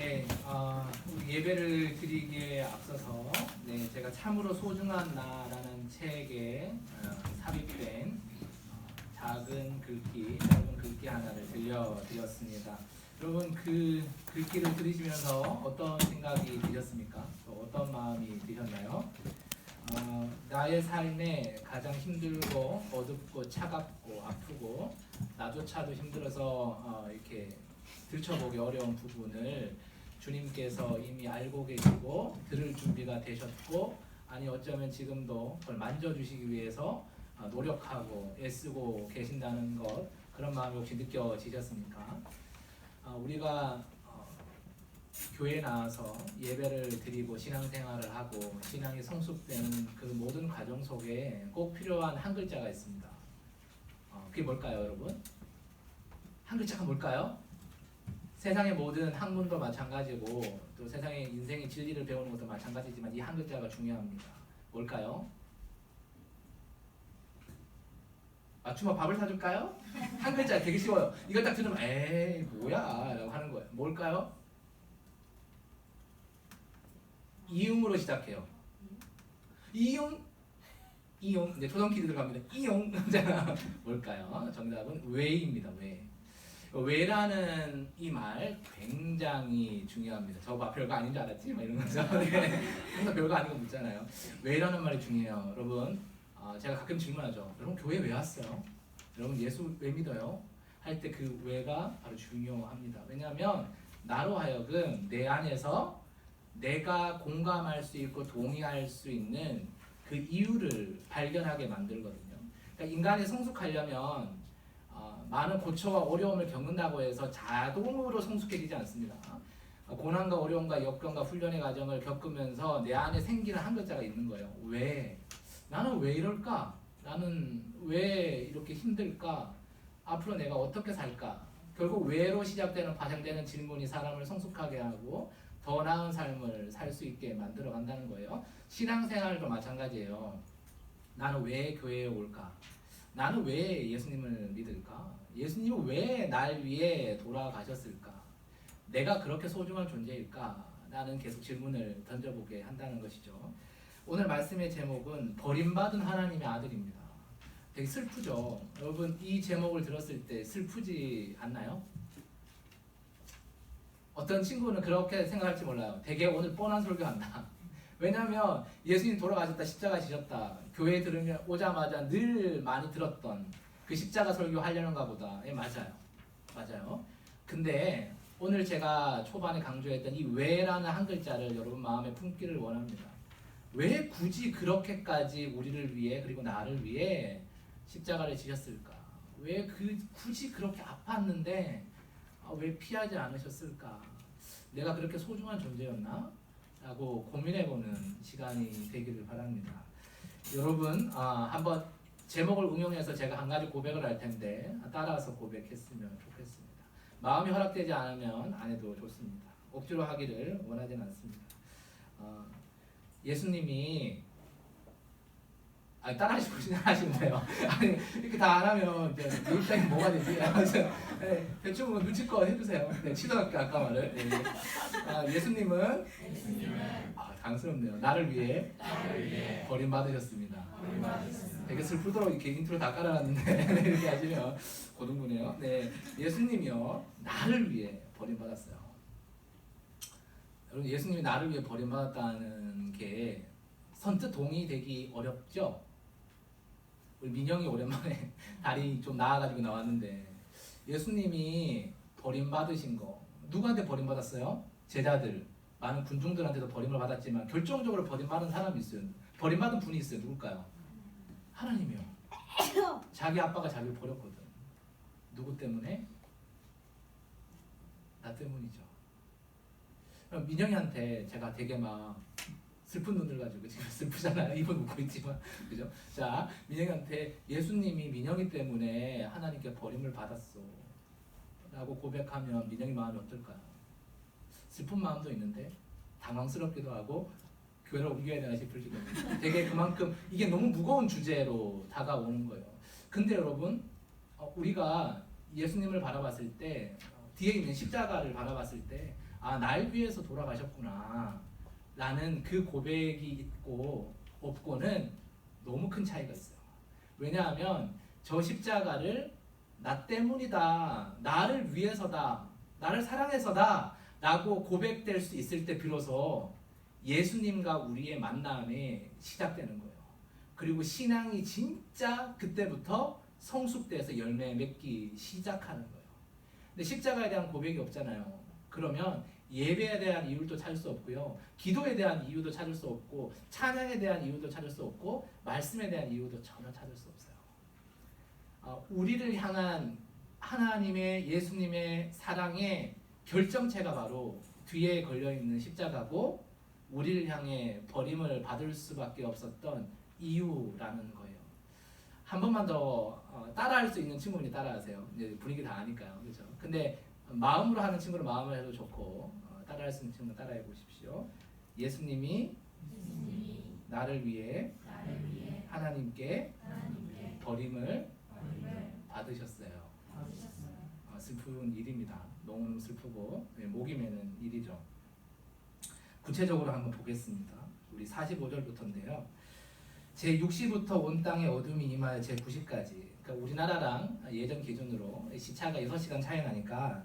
네, 우리 예배를 드리기에 앞서서 제가 참으로 소중한 나라는 책에 삽입된 작은 글귀 하나를 들려드렸습니다. 여러분 그 글귀를 들으시면서 어떤 생각이 드셨습니까? 또 어떤 마음이 드셨나요? 나의 삶에 가장 힘들고 어둡고 차갑고 아프고 나조차도 힘들어서 이렇게 들춰보기 어려운 부분을 주님께서 이미 알고 계시고 들을 준비가 되셨고, 아니 어쩌면 지금도 그걸 만져주시기 위해서 노력하고 애쓰고 계신다는 것, 그런 마음이 혹시 느껴지셨습니까? 우리가 교회에 나와서 예배를 드리고 신앙생활을 하고 신앙이 성숙되는 그 모든 과정 속에 꼭 필요한 한 글자가 있습니다. 그게 뭘까요, 여러분? 한 글자가 뭘까요? 세상의 모든 학문도 마찬가지고 또 세상의 인생의 진리를 배우는 것도 마찬가지지만 이 한 글자가 중요합니다. 뭘까요? 맞추면 밥을 사줄까요? 한 글자 되게 쉬워요. 이걸 딱 들으면 에이 뭐야 라고 하는 거예요. 뭘까요? 이응으로 시작해요. 이응 이제 초등키드 들어갑니다. 이응 뭘까요? 정답은 왜입니다. 왜라는 이 말 굉장히 중요합니다. 저봐 별거 아닌 줄 알았지? 막 이런 거죠. 항상 별거 아닌 거 묻잖아요. 왜라는 말이 중요해요. 여러분 제가 가끔 질문하죠. 여러분 교회 왜 왔어요? 여러분 예수 왜 믿어요? 할 때 그 왜가 바로 중요합니다. 왜냐하면 나로 하여금 내 안에서 내가 공감할 수 있고 동의할 수 있는 그 이유를 발견하게 만들거든요. 그러니까 인간이 성숙하려면 많은 고초와 어려움을 겪는다고 해서 자동으로 성숙해지지 않습니다. 고난과 어려움과 역경과 훈련의 과정을 겪으면서 내 안에 생기는 한 글자가 있는 거예요. 왜? 나는 왜 이럴까? 나는 왜 이렇게 힘들까? 앞으로 내가 어떻게 살까? 결국 왜로 시작되는 파생되는 질문이 사람을 성숙하게 하고 더 나은 삶을 살 수 있게 만들어 간다는 거예요. 신앙생활도 마찬가지예요. 나는 왜 교회에 올까? 나는 왜 예수님을 믿을까? 예수님은 왜 날 위해 돌아가셨을까? 내가 그렇게 소중한 존재일까? 라는 계속 질문을 던져보게 한다는 것이죠. 오늘 말씀의 제목은 버림받은 하나님의 아들입니다. 되게 슬프죠? 여러분 이 제목을 들었을 때 슬프지 않나요? 어떤 친구는 그렇게 생각할지 몰라요. 되게 오늘 뻔한 설교한다. 왜냐하면 예수님 돌아가셨다, 십자가 지셨다, 교회 들으면 오자마자 늘 많이 들었던 그 십자가 설교 하려는가 보다. 예, 맞아요. 근데 오늘 제가 초반에 강조했던 이 왜라는 한 글자를 여러분 마음에 품기를 원합니다. 왜 굳이 그렇게까지 우리를 위해 그리고 나를 위해 십자가를 지셨을까? 왜 굳이 그렇게 아팠는데 왜 피하지 않으셨을까? 내가 그렇게 소중한 존재였나? 라고 고민해보는 시간이 되기를 바랍니다. 여러분 한번 제목을 응용해서 제가 한 가지 고백을 할 텐데 따라서 고백했으면 좋겠습니다. 마음이 허락되지 않으면 안 해도 좋습니다. 억지로 하기를 원하진 않습니다. 예수님이 따라하시면 돼요. 아니 이렇게 다 안 하면 내 입장이 뭐가 되지? 대충 눈치껏 해주세요. 치도학교 아까 말을. 예수님은 당스럽네요. 나를 위해 버림받으셨습니다. 되게 슬프도록 이렇게 인트로 다 깔아놨는데 이렇게 하시면 고등부네요. 예수님이요 나를 위해 버림받았어요. 여러분 예수님이 나를 위해 버림받았다는 게 선뜻 동의되기 어렵죠? 우리 민영이 오랜만에 다리 좀 나아가지고 나왔는데 예수님이 버림받으신 거 누구한테 버림받았어요? 제자들, 많은 군중들한테도 버림을 받았지만 결정적으로 버림받은 사람이 있어요. 버림받은 분이 있어요. 누굴까요? 하나님이요. 자기 아빠가 자기를 버렸거든. 누구 때문에? 나 때문이죠. 그럼 민영이한테 제가 되게 막 슬픈 눈들 가지고 지금 슬프잖아요. 입은 웃고 있지만 그죠? 자, 민영이한테 예수님이 민영이 때문에 하나님께 버림을 받았어 라고 고백하면 민영이 마음이 어떨까요? 슬픈 마음도 있는데 당황스럽기도 하고 교회를 옮겨야 되나 싶을 정도로 되게 그만큼 이게 너무 무거운 주제로 다가오는 거예요. 근데 여러분 우리가 예수님을 바라봤을 때 뒤에 있는 십자가를 바라봤을 때 아, 날 위해서 돌아가셨구나 라는 그 고백이 있고 없고는 너무 큰 차이가 있어요. 왜냐하면 저 십자가를 나 때문이다, 나를 위해서다, 나를 사랑해서다 라고 고백될 수 있을 때 비로소 예수님과 우리의 만남이 시작되는 거예요. 그리고 신앙이 진짜 그때부터 성숙돼서 열매 맺기 시작하는 거예요. 근데 십자가에 대한 고백이 없잖아요. 그러면 예배에 대한 이유도 찾을 수 없고요, 기도에 대한 이유도 찾을 수 없고, 찬양에 대한 이유도 찾을 수 없고, 말씀에 대한 이유도 전혀 찾을 수 없어요. 우리를 향한 하나님의, 예수님의 사랑의 결정체가 바로 뒤에 걸려있는 십자가고, 우리를 향해 버림을 받을 수밖에 없었던 이유라는 거예요. 한 번만 더 따라할 수 있는 친구분이 따라하세요. 이제 분위기 다 아니까요, 그렇죠? 근데 마음으로 하는 친구는 마음을 해도 좋고, 따라할 수 있는 친구는 따라해 보십시오. 예수님이 나를 위해 하나님께 버림을 받으셨어요. 슬픈 일입니다. 너무 슬프고 목이 메는 일이죠. 구체적으로 한번 보겠습니다. 우리 45절부터인데요. 제6시부터 온 땅에 어둠이 임하여 제9시까지, 그러니까 우리나라랑 예전 기준으로 시차가 6시간 차이 나니까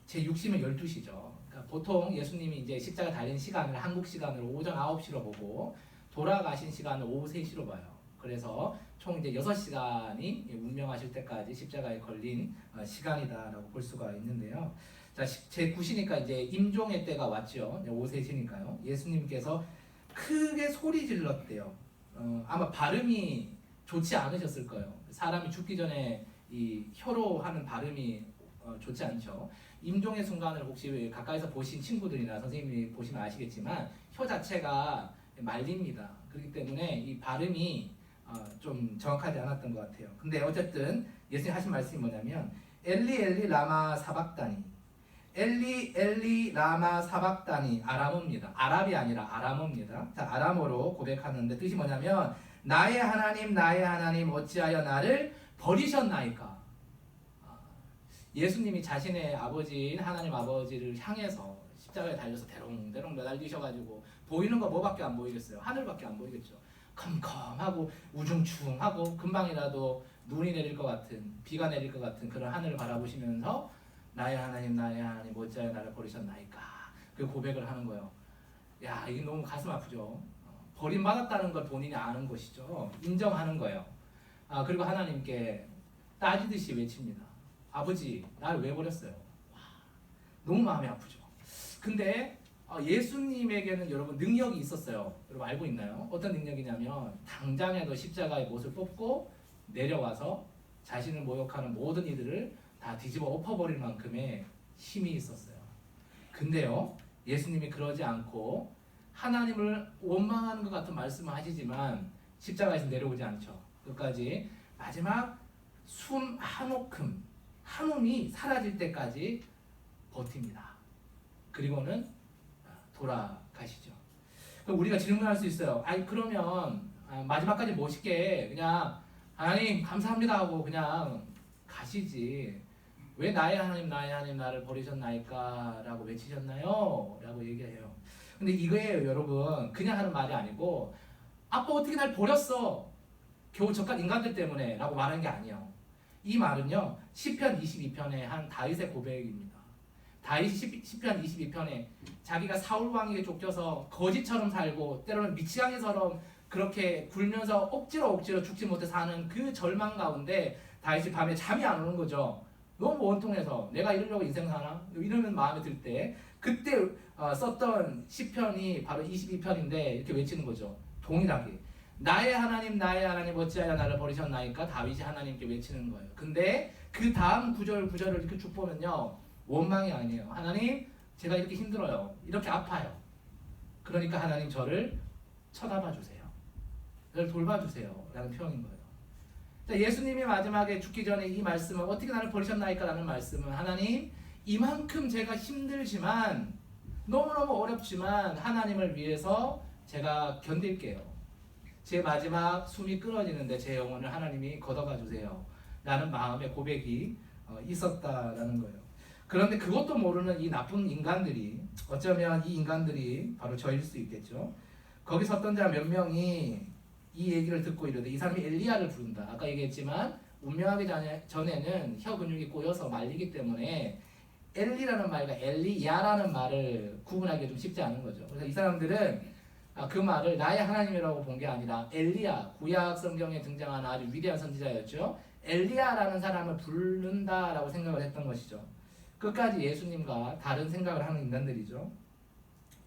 제6시면 12시죠. 그러니까 보통 예수님이 이제 십자가 달린 시간을 한국 시간으로 오전 9시로 보고 돌아가신 시간을 오후 3시로 봐요. 그래서 총 이제 6시간이 운명하실 때까지 십자가에 걸린 시간이다라고 볼 수가 있는데요. 자, 제9시니까 이제 임종의 때가 왔죠. 오후 3시니까요. 예수님께서 크게 소리 질렀대요. 아마 발음이 좋지 않으셨을 거예요. 사람이 죽기 전에 이 혀로 하는 발음이 좋지 않죠. 임종의 순간을 혹시 가까이서 보신 친구들이나 선생님이 보시면 아시겠지만 혀 자체가 말립니다. 그렇기 때문에 이 발음이 좀 정확하지 않았던 것 같아요. 근데 어쨌든 예수님 하신 말씀이 뭐냐면 엘리 엘리 라마 사박다니, 엘리 엘리 라마 사박다니, 아람어입니다. 아랍이 아니라 아람어입니다. 자, 아람어로 고백하는데 뜻이 뭐냐면 나의 하나님 어찌하여 나를 버리셨나이까. 예수님이 자신의 아버지인 하나님 아버지를 향해서 십자가에 달려서 대롱대롱 매달리셔가지고 보이는 거 뭐밖에 안 보이겠어요? 하늘밖에 안 보이겠죠. 컴컴하고 우중충하고 금방이라도 눈이 내릴 것 같은, 비가 내릴 것 같은 그런 하늘을 바라보시면서 나의 하나님 어찌하여 나를 버리셨나이까, 그 고백을 하는 거예요. 야, 이게 너무 가슴 아프죠. 버림받았다는 걸 본인이 아는 것이죠. 인정하는 거예요. 그리고 하나님께 따지듯이 외칩니다. 아버지, 나를 왜 버렸어요? 너무 마음이 아프죠. 근데 예수님에게는 여러분 능력이 있었어요. 여러분 알고 있나요? 어떤 능력이냐면 당장에도 십자가의 못을 뽑고 내려와서 자신을 모욕하는 모든 이들을 다 뒤집어 엎어버릴 만큼의 힘이 있었어요. 근데요, 예수님이 그러지 않고 하나님을 원망하는 것 같은 말씀을 하시지만 십자가에서 내려오지 않죠. 끝까지 마지막 숨 한 움이 사라질 때까지 버팁니다. 그리고는 돌아가시죠. 그럼 우리가 질문할 수 있어요. 아니 그러면 마지막까지 멋있게 그냥 하나님 감사합니다 하고 그냥 가시지, 왜 나의 하나님 나를 버리셨나이까 라고 외치셨나요? 라고 얘기해요. 근데 이거예요 여러분. 그냥 하는 말이 아니고 아빠 어떻게 날 버렸어, 겨우 저깟 인간들 때문에 라고 말하는 게 아니에요. 이 말은요 시편 22편의 한 다윗의 고백입니다. 다윗이 시편 22편에 자기가 사울 왕에게 쫓겨서 거지처럼 살고 때로는 미치광이처럼 그렇게 굴면서 억지로 죽지 못해 사는 그 절망 가운데 다윗이 밤에 잠이 안 오는 거죠. 너무 원통해서 내가 이러려고 인생 사나? 이러는 마음이 들 때 그때 썼던 시편이 바로 22편인데 이렇게 외치는 거죠. 동일하게 나의 하나님 어찌하여 나를 버리셨나이까, 다윗이 하나님께 외치는 거예요. 근데 그 다음 구절을 이렇게 쭉 보면요 원망이 아니에요. 하나님 제가 이렇게 힘들어요, 이렇게 아파요. 그러니까 하나님 저를 쳐다봐 주세요, 저를 돌봐주세요 라는 표현인 거예요. 예수님이 마지막에 죽기 전에 이 말씀은 어떻게 나를 버리셨나이까 라는 말씀은 하나님 이만큼 제가 힘들지만 너무너무 어렵지만 하나님을 위해서 제가 견딜게요. 제 마지막 숨이 끊어지는데 제 영혼을 하나님이 걷어가 주세요 라는 마음의 고백이 있었다라는 거예요. 그런데 그것도 모르는 이 나쁜 인간들이 어쩌면 이 인간들이 바로 저일 수 있겠죠. 거기 섰던 자 몇 명이 이 얘기를 듣고 이르되 이 사람이 엘리야를 부른다. 아까 얘기했지만 운명하기 전에는 혀 근육이 꼬여서 말리기 때문에 엘리라는 말과 엘리야라는 말을 구분하기 좀 쉽지 않은 거죠. 그래서 이 사람들은 그 말을 나의 하나님이라고 본 게 아니라 엘리야, 구약 성경에 등장하는 아주 위대한 선지자였죠. 엘리야라는 사람을 부른다라고 생각을 했던 것이죠. 끝까지 예수님과 다른 생각을 하는 인간들이죠.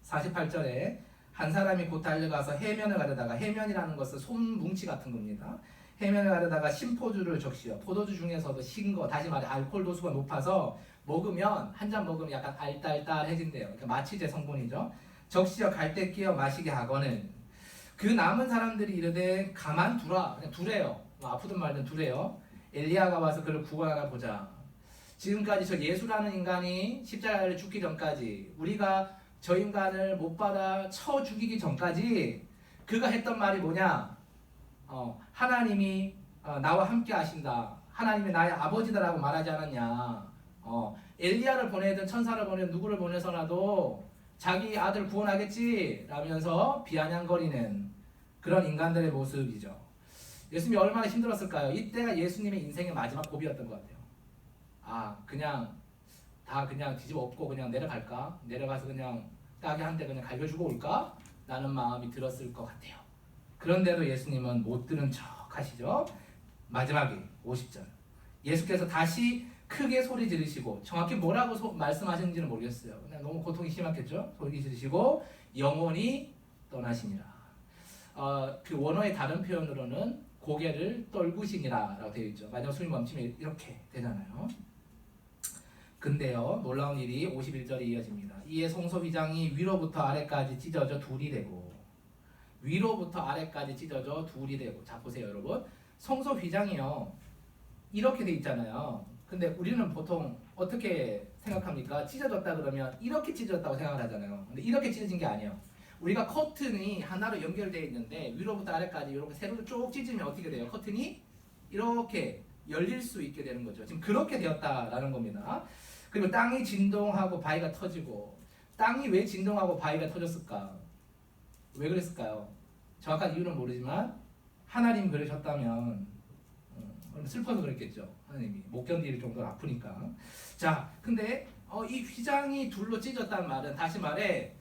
48절에 한 사람이 곧 달려가서 해면을 가려다가, 해면이라는 것은 솜뭉치 같은 겁니다. 해면을 가려다가 신포주를 적시어, 포도주 중에서도 신 거, 다시 말해 알코올 도수가 높아서 먹으면 한 잔 먹으면 약간 알딸딸해진대요. 그러니까 마취제 성분이죠. 적시어 갈대 끼어 마시게 하거늘 그 남은 사람들이 이르되 가만두라, 그냥 두래요. 아프든 말든 두래요. 엘리야가 와서 그를 구원하나 보자. 지금까지 저 예수라는 인간이 십자가를 죽기 전까지, 우리가 저 인간을 못 받아 쳐 죽이기 전까지 그가 했던 말이 뭐냐? 하나님이 나와 함께 하신다. 하나님이 나의 아버지다라고 말하지 않았냐? 엘리야를 보내든 천사를 보내든 누구를 보내서라도 자기 아들 구원하겠지 라면서 비아냥거리는 그런 인간들의 모습이죠. 예수님이 얼마나 힘들었을까요? 이때가 예수님의 인생의 마지막 고비였던 것 같아요. 그냥 다 그냥 뒤집어 엎고 그냥 내려갈까? 내려가서 그냥 딱이 한 대 그냥 갈겨주고 올까? 라는 마음이 들었을 것 같아요. 그런데도 예수님은 못 들은 척 하시죠. 마지막에 50절 예수께서 다시 크게 소리 지르시고, 정확히 뭐라고 말씀하셨는지는 모르겠어요. 그냥 너무 고통이 심했겠죠. 소리 지르시고 영원히 떠나시니라. 그 원어의 다른 표현으로는 고개를 떨구시니라 라고 되어 있죠. 마지막 숨이 멈추면 이렇게 되잖아요. 근데요, 놀라운 일이 51절에 이어집니다. 이에 송소휘장이 위로부터 아래까지 찢어져 둘이 되고, 위로부터 아래까지 찢어져 둘이 되고. 자 보세요 여러분, 송소휘장이요 이렇게 돼 있잖아요. 근데 우리는 보통 어떻게 생각합니까? 찢어졌다 그러면 이렇게 찢어졌다고 생각을 하잖아요. 근데 이렇게 찢어진 게 아니에요. 우리가 커튼이 하나로 연결되어 있는데 위로부터 아래까지 이렇게 세로로 쭉 찢으면 어떻게 돼요? 커튼이 이렇게 열릴 수 있게 되는 거죠. 지금 그렇게 되었다라는 겁니다. 그리고 땅이 진동하고 바위가 터지고. 땅이 왜 진동하고 바위가 터졌을까? 왜 그랬을까요? 정확한 이유는 모르지만 하나님 그러셨다면 슬퍼서 그랬겠죠. 하나님이 못 견딜 정도로 아프니까. 자, 근데 이 휘장이 둘로 찢어졌다는 말은 다시 말해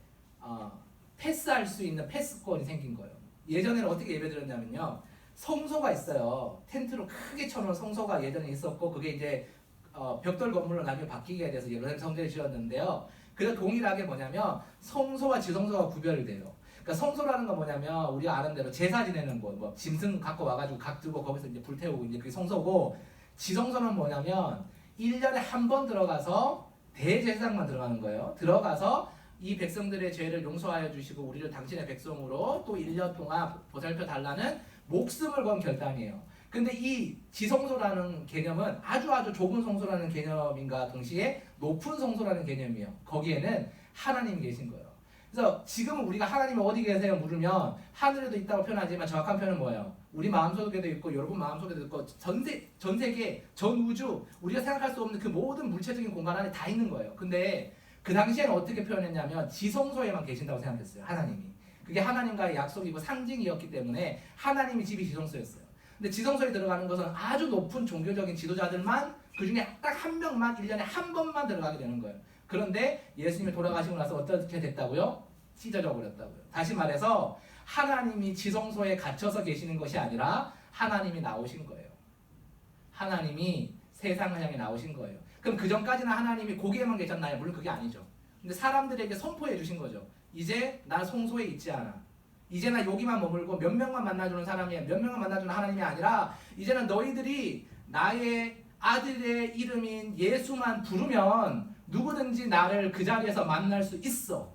패스할 수 있는 패스권이 생긴 거예요. 예전에는 어떻게 예배드렸냐면요, 성소가 있어요. 텐트로 크게 쳐놓은 성소가 예전에 있었고, 그게 이제 벽돌 건물로 나중에 바뀌게 돼서 예루살렘 성전을 지었는데요. 그래서 동일하게 뭐냐면 성소와 지성소가 구별이 돼요. 그러니까 성소라는 건 뭐냐면 우리가 아는 대로 제사 지내는 곳, 뭐 짐승 갖고 와가지고 각 들고 거기서 이제 불 태우고 이제 그게 성소고, 지성소는 뭐냐면 1년에 한 번 들어가서 대제사장만 들어가는 거예요. 들어가서 이 백성들의 죄를 용서하여 주시고 우리를 당신의 백성으로 또 1년 동안 보살펴 달라는 목숨을 건 결단이에요. 근데 이 지성소라는 개념은 아주 좁은 성소라는 개념인가 동시에 높은 성소라는 개념이에요. 거기에는 하나님이 계신 거예요. 그래서 지금 우리가 하나님이 어디 계세요? 물으면 하늘에도 있다고 표현하지만 정확한 표현은 뭐예요? 우리 마음속에도 있고 여러분 마음속에도 있고 전 세계, 전 우주, 우리가 생각할 수 없는 그 모든 물체적인 공간 안에 다 있는 거예요. 근데 그 당시에는 어떻게 표현했냐면 지성소에만 계신다고 생각했어요. 하나님이. 그게 하나님과의 약속이고 상징이었기 때문에 하나님이 집이 지성소였어요. 근데 지성소에 들어가는 것은 아주 높은 종교적인 지도자들만, 그 중에 딱 한 명만 1년에 한 번만 들어가게 되는 거예요. 그런데 예수님이 돌아가시고 나서 어떻게 됐다고요? 찢어져 버렸다고요. 다시 말해서 하나님이 지성소에 갇혀서 계시는 것이 아니라 하나님이 나오신 거예요. 하나님이 세상을 향해 나오신 거예요. 그럼 그 전까지는 하나님이 거기에만 계셨나요? 물론 그게 아니죠. 근데 사람들에게 선포해 주신 거죠. 이제 나 성소에 있지 않아. 이제 나 여기만 머물고 몇 명만 만나주는 사람이, 몇 명만 만나주는 하나님이 아니라 이제는 너희들이 나의 아들의 이름인 예수만 부르면 누구든지 나를 그 자리에서 만날 수 있어.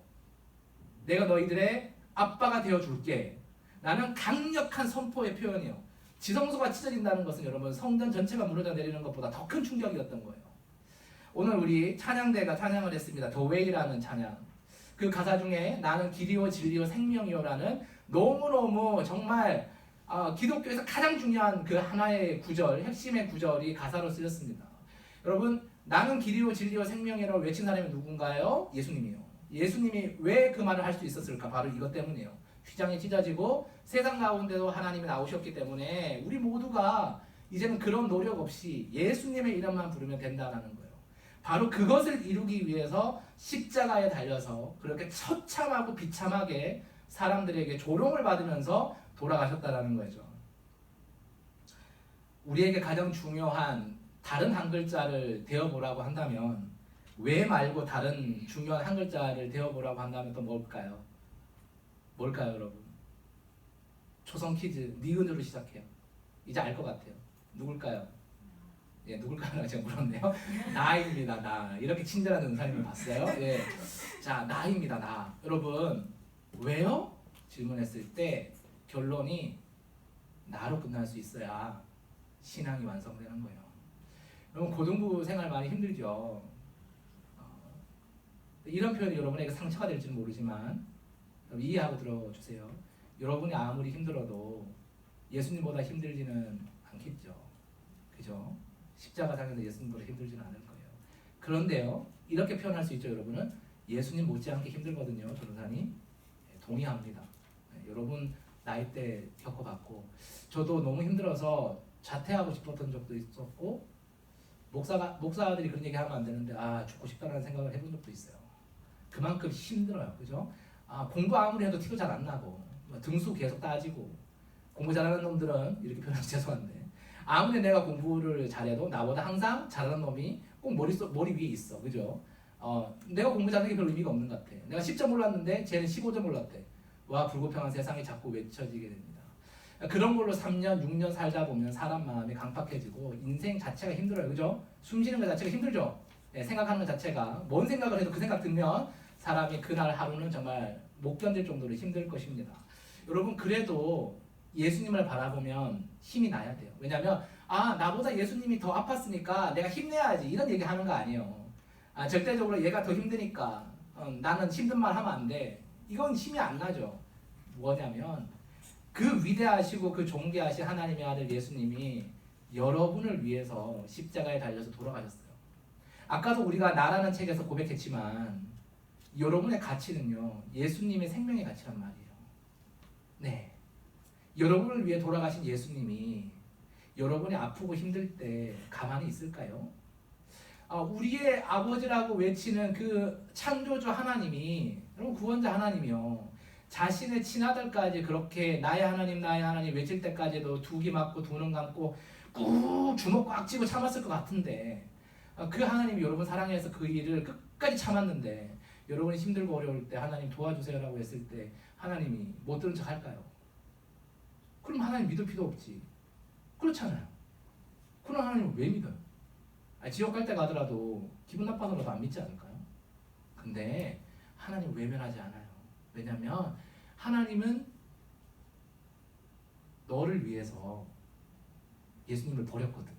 내가 너희들의 아빠가 되어줄게. 라는 강력한 선포의 표현이에요. 지성소가 찢어진다는 것은 여러분 성전 전체가 무너져 내리는 것보다 더 큰 충격이었던 거예요. 오늘 우리 찬양대가 찬양을 했습니다. The Way라는 찬양. 그 가사 중에 나는 길이요 진리요 생명이요라는 너무너무 정말 기독교에서 가장 중요한 그 하나의 구절, 핵심의 구절이 가사로 쓰였습니다. 여러분, 나는 길이요 진리요 생명이라고 외친 사람이 누군가요? 예수님이요. 예수님이 왜 그 말을 할 수 있었을까? 바로 이것 때문이에요. 휘장이 찢어지고 세상 가운데도 하나님이 나오셨기 때문에 우리 모두가 이제는 그런 노력 없이 예수님의 이름만 부르면 된다는 거예요. 바로 그것을 이루기 위해서 십자가에 달려서 그렇게 처참하고 비참하게 사람들에게 조롱을 받으면서 돌아가셨다는 거죠. 우리에게 가장 중요한 다른 한 글자를 대어보라고 한다면 왜 말고 다른 중요한 한 글자를 대어보라고 한다면 또 뭘까요? 뭘까요, 여러분? 초성 퀴즈 니은으로 시작해요. 이제 알 것 같아요. 누굴까요? 예, 누굴까요? 제가 물었네요. 나입니다. 나. 이렇게 친절한 은사님을 봤어요. 예. 자, 나입니다. 나. 여러분, 왜요? 질문했을 때 결론이 나로 끝날 수 있어야 신앙이 완성되는 거예요. 여러분, 고등부 생활 많이 힘들죠? 이런 표현이 여러분에게 상처가 될지는 모르지만 이해하고 들어주세요. 여러분이 아무리 힘들어도 예수님보다 힘들지는 않겠죠. 그죠? 십자가상에서 예수님보다 힘들지는 않을 거예요. 그런데요, 이렇게 표현할 수 있죠. 여러분은 예수님 못지않게 힘들거든요. 변호사님. 동의합니다. 여러분 나이 때 겪어봤고 저도 너무 힘들어서 자퇴하고 싶었던 적도 있었고 목사들이 그런 얘기하면 안 되는데 죽고 싶다는 생각을 해본 적도 있어요. 그만큼 힘들어요. 그죠? 공부 아무리 해도 티도 잘 안 나고 등수 계속 따지고 공부 잘하는 놈들은 이렇게 표현해서 죄송한데 아무리 내가 공부를 잘해도 나보다 항상 잘하는 놈이 꼭 머리 위에 있어. 그죠? 내가 공부 잘하는 게 별로 의미가 없는 것 같아. 내가 10점 올랐는데 쟤는 15점 올랐대. 와, 불공평한 세상이 자꾸 외쳐지게 됩니다. 그런 걸로 3년, 6년 살다 보면 사람 마음이 강팍해지고 인생 자체가 힘들어요. 그죠? 숨 쉬는 것 자체가 힘들죠? 네, 생각하는 것 자체가 뭔 생각을 해도 그 생각 들면 사람이 그날 하루는 정말 못 견딜 정도로 힘들 것입니다. 여러분, 그래도 예수님을 바라보면 힘이 나야 돼요. 왜냐하면 나보다 예수님이 더 아팠으니까 내가 힘내야지 이런 얘기 하는 거 아니에요. 절대적으로 얘가 더 힘드니까 나는 힘든 말 하면 안 돼. 이건 힘이 안 나죠. 뭐냐면 그 위대하시고 그 존귀하신 하나님의 아들 예수님이 여러분을 위해서 십자가에 달려서 돌아가셨어요. 아까도 우리가 나라는 책에서 고백했지만 여러분의 가치는요, 예수님의 생명의 가치란 말이에요. 네, 여러분을 위해 돌아가신 예수님이 여러분이 아프고 힘들 때 가만히 있을까요? 우리의 아버지라고 외치는 그 창조주 하나님이, 여러분 구원자 하나님이요, 자신의 친아들까지 그렇게 나의 하나님 외칠 때까지도 두 귀 막고 두 눈 감고 꾹 주먹 꽉 쥐고 참았을 것 같은데 그 하나님이 여러분 사랑해서 그 일을 끝까지 참았는데 여러분이 힘들고 어려울 때 하나님 도와주세요라고 했을 때 하나님이 못 들은 척 할까요? 그럼 하나님 믿을 필요 없지. 그렇잖아요. 그럼 하나님을 왜 믿어요? 지옥 갈 때 가더라도 기분 나빠서라도 안 믿지 않을까요? 근데 하나님 외면하지 않아요. 왜냐하면 하나님은 너를 위해서 예수님을 버렸거든.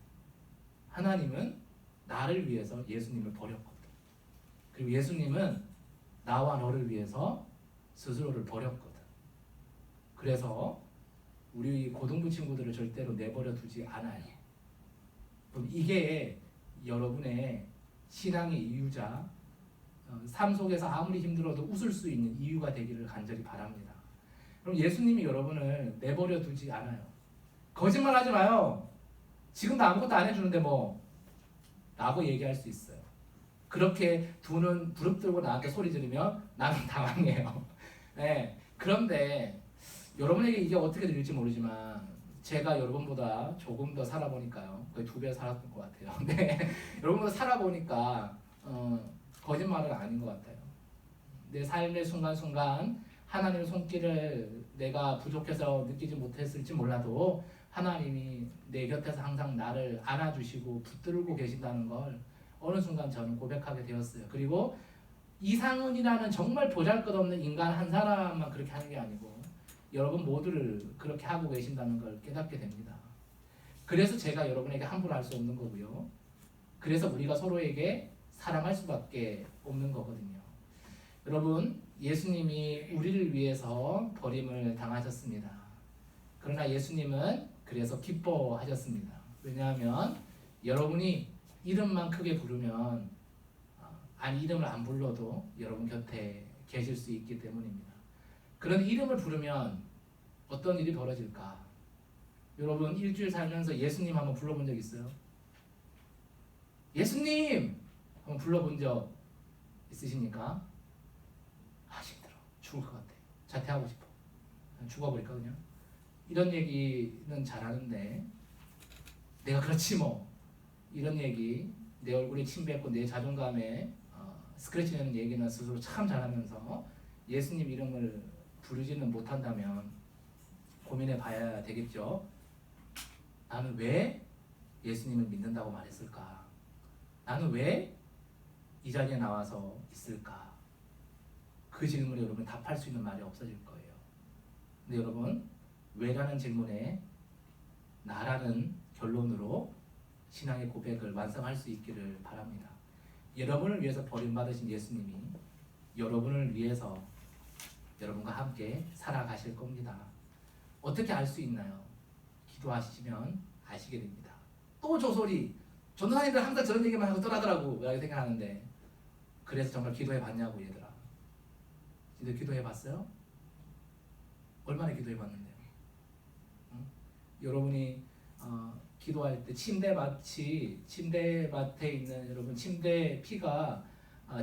하나님은 나를 위해서 예수님을 버렸거든. 그리고 예수님은 나와 너를 위해서 스스로를 버렸거든. 그래서 우리 고등부 친구들을 절대로 내버려 두지 않아요. 이게 여러분의 신앙의 이유자, 삶 속에서 아무리 힘들어도 웃을 수 있는 이유가 되기를 간절히 바랍니다. 그럼 예수님이 여러분을 내버려 두지 않아요. 거짓말 하지 마요. 지금도 아무것도 안 해주는데 뭐 라고 얘기할 수 있어요. 그렇게 두 눈 부릅뜨고 나한테 소리 지르면 나는 당황해요. 네. 그런데 여러분에게 이게 어떻게 들릴지 모르지만 제가 여러분보다 조금 더 살아보니까요, 거의 2배 살았던 것 같아요. 근데 여러분보다 살아보니까 거짓말은 아닌 것 같아요. 내 삶의 순간순간 하나님의 손길을 내가 부족해서 느끼지 못했을지 몰라도 하나님이 내 곁에서 항상 나를 안아주시고 붙들고 계신다는 걸 어느 순간 저는 고백하게 되었어요. 그리고 이상은이라는 정말 보잘것없는 인간 한 사람만 그렇게 하는 게 아니고 여러분 모두를 그렇게 하고 계신다는 걸 깨닫게 됩니다. 그래서 제가 여러분에게 함부로 할 수 없는 거고요. 그래서 우리가 서로에게 사랑할 수밖에 없는 거거든요. 여러분, 예수님이 우리를 위해서 버림을 당하셨습니다. 그러나 예수님은 그래서 기뻐하셨습니다. 왜냐하면 여러분이 이름만 크게 부르면 아니 이름을 안 불러도 여러분 곁에 계실 수 있기 때문입니다. 그런 이름을 부르면 어떤 일이 벌어질까? 여러분 일주일 살면서 예수님 한번 불러본 적 있어요? 예수님! 한번 불러본 적 있으십니까? 힘들어. 죽을 것 같아. 자퇴하고 싶어. 죽어버릴까 그냥? 이런 얘기는 잘하는데 내가 그렇지 뭐 이런 얘기 내 얼굴에 침 뱉고 내 자존감에 스크래치 내는 얘기는 스스로 참 잘하면서 예수님 이름을 부르지는 못한다면 고민해 봐야 되겠죠. 나는 왜 예수님을 믿는다고 말했을까? 나는 왜 이 자리에 나와서 있을까? 그 질문에 여러분 답할 수 있는 말이 없어질 거예요. 근데 여러분 왜라는 질문에 나라는 결론으로 신앙의 고백을 완성할 수 있기를 바랍니다. 여러분을 위해서 버림받으신 예수님이 여러분을 위해서 여러분과 함께 살아가실 겁니다. 어떻게 알 수 있나요? 기도하시면 아시게 됩니다. 또 저 소리 전도사님들 항상 저런 얘기만 하고 떠나더라고 라고 생각하는데 그래서 정말 기도해 봤냐고 얘들아. 너희들 기도해 봤어요? 얼마나 기도해 봤는데요? 응? 여러분이 기도할 때 침대밭에 있는 여러분 침대 피가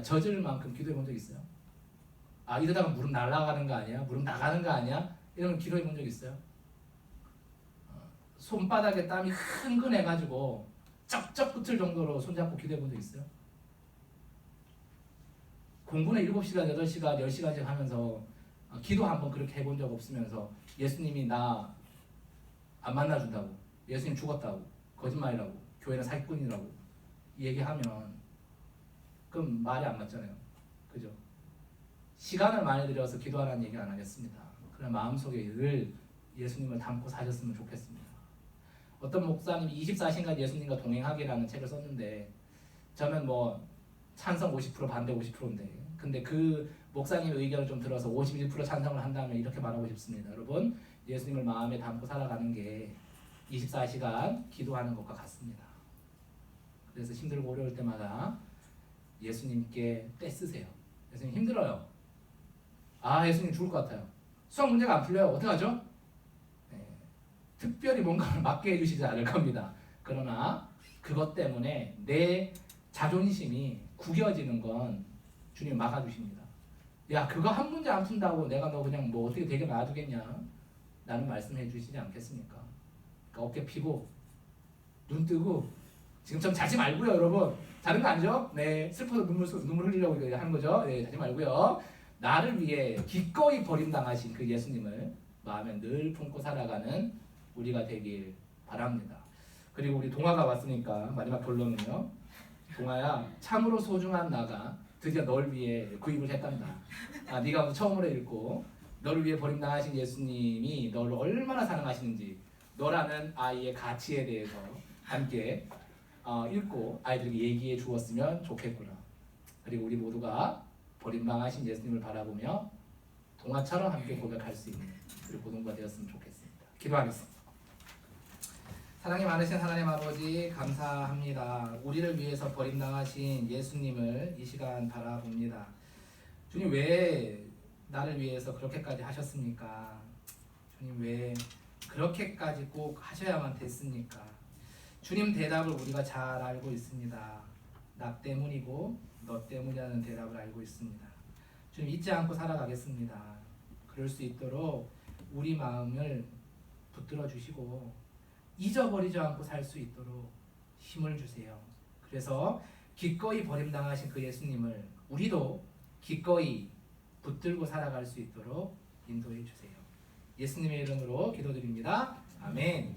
젖을 만큼 기도해 본 적 있어요? 이러다가 무릎 날아가는 거 아니야? 무릎 나가는 거 아니야? 이런 기도해 본 적 있어요? 손바닥에 땀이 흥건해가지고 쩍쩍 붙을 정도로 손잡고 기도해 본 적 있어요? 공부는 7시간, 8시간, 10시간씩 하면서 기도 한번 그렇게 해본 적 없으면서 예수님이 나 안 만나준다고, 예수님 죽었다고, 거짓말이라고, 교회는 사기꾼이라고 얘기하면 그럼 말이 안 맞잖아요. 그죠? 시간을 많이 들여서 기도하라는 얘기 안 하겠습니다. 그냥 마음속에 늘 예수님을 담고 사셨으면 좋겠습니다. 어떤 목사님이 24시간 예수님과 동행하기라는 책을 썼는데 저는 뭐 찬성 50% 반대 50%인데 근데 그 목사님의 의견을 좀 들어서 51% 찬성을 한다면 이렇게 말하고 싶습니다. 여러분 예수님을 마음에 담고 살아가는 게 24시간 기도하는 것과 같습니다. 그래서 힘들고 어려울 때마다 예수님께 떼쓰세요. 예수님 힘들어요. 예수님 죽을 것 같아요. 수학 문제가 안 풀려요. 어떡하죠? 특별히 뭔가를 맡게 해주시지 않을 겁니다. 그러나 그것 때문에 내 자존심이 구겨지는 건 주님 막아주십니다. 야 그거 한 문제 안 푼다고 내가 너 그냥 뭐 어떻게 되게 놔두겠냐 라는 말씀해 주시지 않겠습니까? 그러니까 어깨 피고 눈 뜨고 지금처럼 자지 말고요 여러분. 자는 거 아니죠? 네 슬퍼서 눈물 흘리려고 하는 거죠. 네 자지 말고요. 나를 위해 기꺼이 버림당하신 그 예수님을 마음에 늘 품고 살아가는 우리가 되길 바랍니다. 그리고 우리 동화가 왔으니까 마지막 결론은요. 동화야 참으로 소중한 나가 드디어 널 위해 구입을 했단다. 네가 처음으로 읽고 너를 위해 버림당하신 예수님이 너를 얼마나 사랑하시는지 너라는 아이의 가치에 대해서 함께 읽고 아이들에게 얘기해 주었으면 좋겠구나. 그리고 우리 모두가 버림당하신 예수님을 바라보며 동화처럼 함께 고백할 수 있는 우리 고등부가 되었으면 좋겠습니다. 기도하겠습니다. 사랑이 많으신 하나님 아버지 감사합니다. 우리를 위해서 버림당하신 예수님을 이 시간 바라봅니다. 주님 왜 나를 위해서 그렇게까지 하셨습니까? 주님 왜 그렇게까지 꼭 하셔야만 됐습니까? 주님 대답을 우리가 잘 알고 있습니다. 나 때문이고 너 때문이라는 대답을 알고 있습니다. 주님 잊지 않고 살아가겠습니다. 그럴 수 있도록 우리 마음을 붙들어 주시고 잊어버리지 않고 살 수 있도록 힘을 주세요. 그래서 기꺼이 버림당하신 그 예수님을 우리도 기꺼이 붙들고 살아갈 수 있도록 인도해 주세요. 예수님의 이름으로 기도드립니다. 아멘.